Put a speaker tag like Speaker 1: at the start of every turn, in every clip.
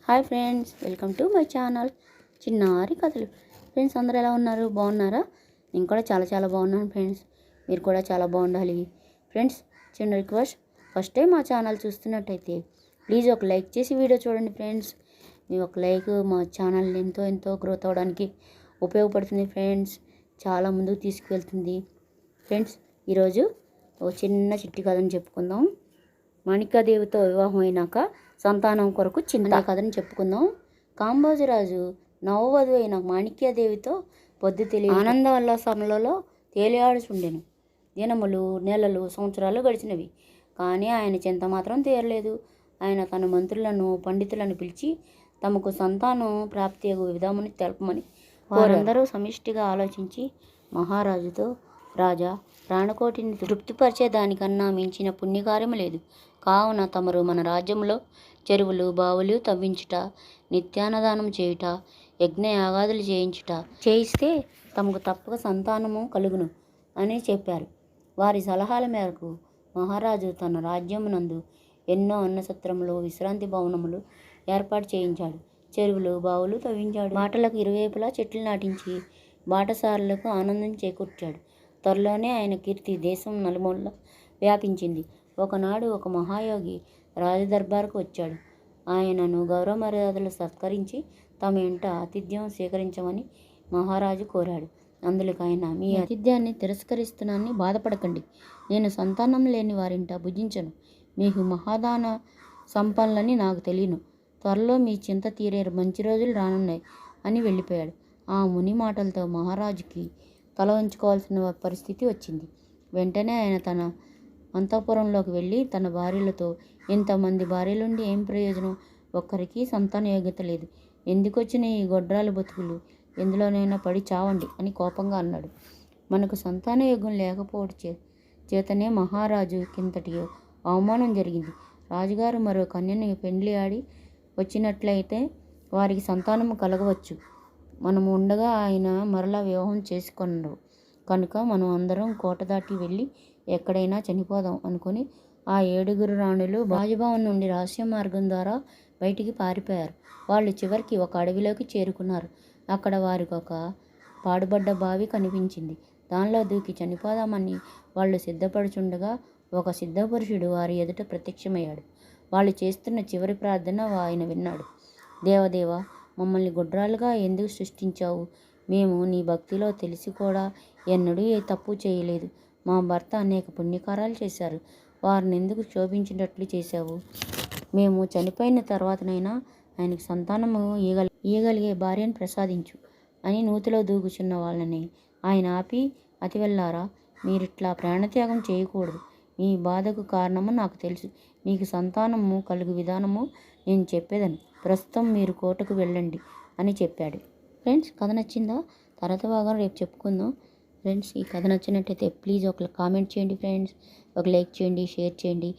Speaker 1: Hi friends, welcome to my channel చిన్నారి కథలు. Friends, అందరూ ఎలా ఉన్నారు? బాగున్నారా? నేను కూడా చాలా చాలా బాగున్నాను ఫ్రెండ్స్. మీరు కూడా చాలా బాగుండాలి ఫ్రెండ్స్. చిన్న రిక్వెస్ట్, ఫస్ట్ టైం మా ఛానల్ చూస్తున్నట్టయితే ప్లీజ్ ఒక లైక్ చేసి వీడియో చూడండి ఫ్రెండ్స్. మీ ఒక లైక్ మా ఛానల్ ఎంతో ఎంతో గ్రోత్ అవ్వడానికి ఉపయోగపడుతుంది ఫ్రెండ్స్. చాలా ముందుకు తీసుకువెళ్తుంది ఫ్రెండ్స్. ఈరోజు ఒక చిన్న చిట్టి కథను చెప్పుకుందాం. మాణిక్యదేవితో వివాహం అయినాక సంతానం కొరకు చిన్న కథని చెప్పుకుందాం. కాంబోజరాజు నవవధు అయిన మాణిక్యదేవితో పొద్దు తెలియ ఆనందోల్లాసములలో తేలియాడుచుండెను. దినములు, నెలలు, సంవత్సరాలు గడిచినవి. కానీ ఆయన చింత మాత్రం తీరలేదు. ఆయన తన మంత్రులను, పండితులను పిలిచి తమకు సంతానం ప్రాప్తి అగు విధముని తెలపమని వారందరూ సమిష్టిగా ఆలోచించి మహారాజుతో, రాజా, ప్రాణకోటిని తృప్తిపరిచే దానికన్నా మించిన పుణ్యకార్యము లేదు. కావున తమరు మన రాజ్యంలో చెరువులు, బావులు తవ్వించుట, నిత్యాన్నదానం చేయుట, యజ్ఞయాగాదులు చేయిస్తే తమకు తప్పక సంతానము కలుగును అని చెప్పారు. వారి సలహాల మేరకు మహారాజు తన రాజ్యమునందు ఎన్నో అన్నసత్రములు, విశ్రాంతి భవనములు ఏర్పాటు చేయించాడు. చెరువులు, బావులు తవ్వించాడు. బాటలకు ఇరువైపులా చెట్లు నాటించి బాటసారులకు ఆనందం చేకూర్చాడు. త్వరలోనే ఆయన కీర్తి దేశం నలుమూలలా వ్యాపించింది. ఒకనాడు ఒక మహాయోగి రాజదర్బారుకు వచ్చాడు. ఆయనను గౌరవ మర్యాదలు సత్కరించి తమ ఇంట ఆతిథ్యం స్వీకరించమని మహారాజు కోరాడు. అందులోకి ఆయన, మీ ఆతిథ్యాన్ని తిరస్కరిస్తున్నానని బాధపడకండి. నేను సంతానం లేని వారింట భుజించను. మీకు మహాదాన సంపన్నులని నాకు తెలియను. త్వరలో మీ చింత తీరే మంచి రోజులు రానున్నాయి అని వెళ్ళిపోయాడు. ఆ ముని మాటలతో మహారాజుకి తల ఉంచుకోవాల్సిన పరిస్థితి వచ్చింది. వెంటనే ఆయన తన అంతఃపురంలోకి వెళ్ళి తన భార్యలతో, ఇంతమంది భార్యలుండి ఏం ప్రయోజనం? ఒక్కరికి సంతాన యోగ్యత లేదు. ఎందుకొచ్చిన ఈ గొడ్రాలు బతుకులు? ఎందులోనైనా పడి చావండి అని కోపంగా అన్నాడు. మనకు సంతాన యోగం లేకపోవడం చేతనే మహారాజు కింతటి అవమానం జరిగింది. రాజుగారు మరో కన్యను పెండ్లి ఆడి వచ్చినట్లయితే వారికి సంతానము కలగవచ్చు. మనము ఉండగా ఆయన మరలా వివాహం చేసుకున్నారు కనుక మనం అందరం కోట దాటి వెళ్ళి ఎక్కడైనా చనిపోదాం అనుకుని ఆ 7 రాణులు రాజభవన్ నుండి రహస్య మార్గం ద్వారా బయటికి పారిపోయారు. వాళ్ళు చివరికి ఒక అడవిలోకి చేరుకున్నారు. అక్కడ వారికి ఒక పాడుబడ్డ బావి కనిపించింది. దానిలో దూకి చనిపోదామని వాళ్ళు సిద్ధపడుచుండగా ఒక సిద్ధపురుషుడు వారి ఎదుట ప్రత్యక్షమయ్యాడు. వాళ్ళు చేస్తున్న చివరి ప్రార్థన ఆయన విన్నాడు. దేవదేవ, మమ్మల్ని గుడ్రాలుగా ఎందుకు సృష్టించావు? మేము నీ భక్తిలో తెలిసి కూడా ఎన్నడూ ఏ తప్పు చేయలేదు. మా భర్త అనేక పుణ్యకారాలు చేశారు. వారిని ఎందుకు క్షోభించినట్లు చేశావు? మేము చనిపోయిన తర్వాతనైనా ఆయనకు సంతానము ఇయ్యగలిగే భార్యను ప్రసాదించు అని నూతిలో దూకుచున్న వాళ్ళని ఆయన ఆపి, అతివెల్లారా, మీరిట్లా ప్రాణత్యాగం చేయకూడదు. మీ బాధకు కారణము నాకు తెలుసు. మీకు సంతానము కలుగు విధానము నేను చెప్పేదను. ప్రస్తుతం మీరు కోటకు వెళ్ళండి అని చెప్పాడు. ఫ్రెండ్స్, కథ నచ్చిందా? తర్వాత భాగం రేపు చెప్పుకుందాం. ఫ్రెండ్స్, ఈ కథ నచ్చినట్టయితే ప్లీజ్ ఒక కామెంట్ చేయండి ఫ్రెండ్స్. ఒక లైక్ చేయండి, షేర్ చేయండి,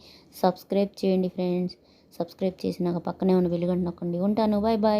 Speaker 1: సబ్స్క్రైబ్ చేయండి ఫ్రెండ్స్. సబ్స్క్రైబ్ చేసినాక పక్కనే ఉన్న బెల్ గంట నొక్కండి. ఉంటాను. Bye bye.